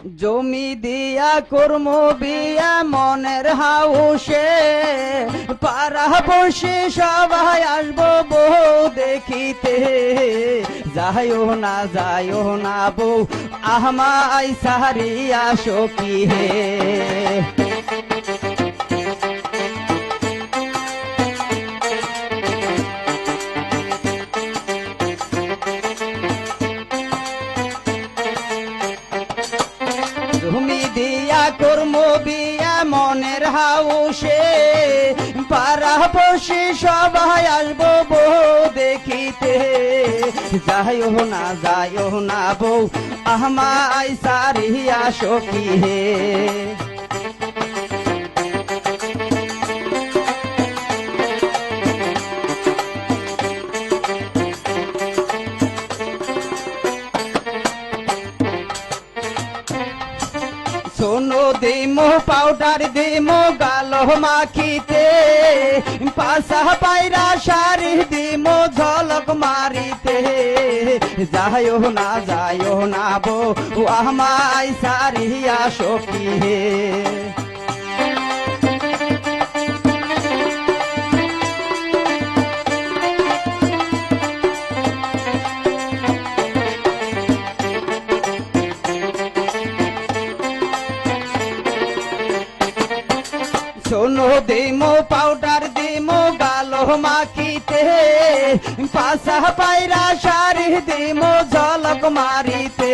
জমি দিয়া কর্ম বিয়া মনের হাউসে পাড়া বসে সবাই আসবো বউ দেখিতে যাইও না বউ আমায় সারিয়া সখী হে জমি দিয়া কর্ম বিয়া মনের হাউসে পাড়া বসে সবাই আসবো বউ দেখিতে যাইও না বউ আমায় সারিয়া সখী হে সোনো দিমো পাউডার দিমো গালো মাখিতে পাশা পায়রা শাড়ি দিমো ঝলক মারিতে যাইও না বউ আমায় সারিয়া সখী হে সোনো দিমো পাউডার দিমো গালো মাখিতে পাশা পায়রা শাড়ি দিমো ঝলক মারিতে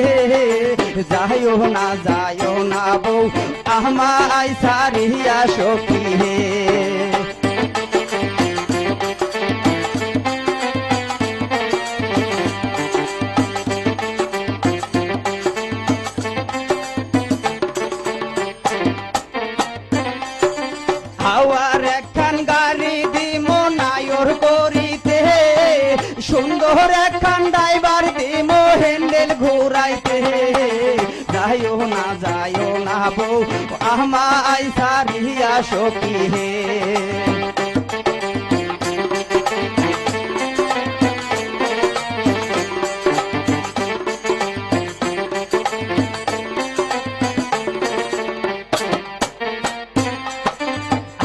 যাইও না বউ আমায় সারিয়া সখী হে হাওয়ার একখান গাড়ি দিমো নায়র করিতে সুন্দর একখান ড্রাইভার দিমো হ্যান্ডেল ঘুরাইতে যাইও না বউ আমায় সারিয়া সখী হে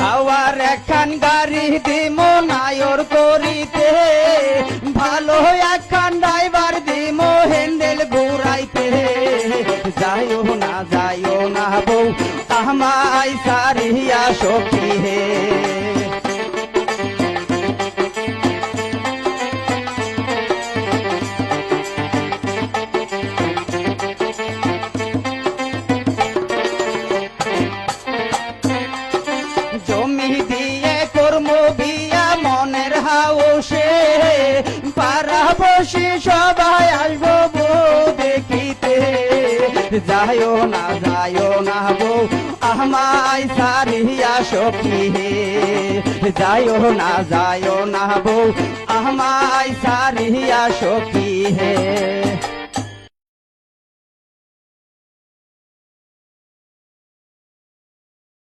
হাওয়ার একখান গাড়ি দিমো নায়র করিতে ভালো একখান ড্রাইভার দিমো হ্যান্ডেল ঘুরাইতে যাইও না বউ আমায় সারিয়া সখী হে জমি দিয়ে কর্ম বিয়া মনের হাউসে পাড়া বসে সবাই আসবো বউ দেখিতে যাইও না বউ আমায় সারিয়া সখী হে যাইও না বউ আমায় সারিয়া সখী হে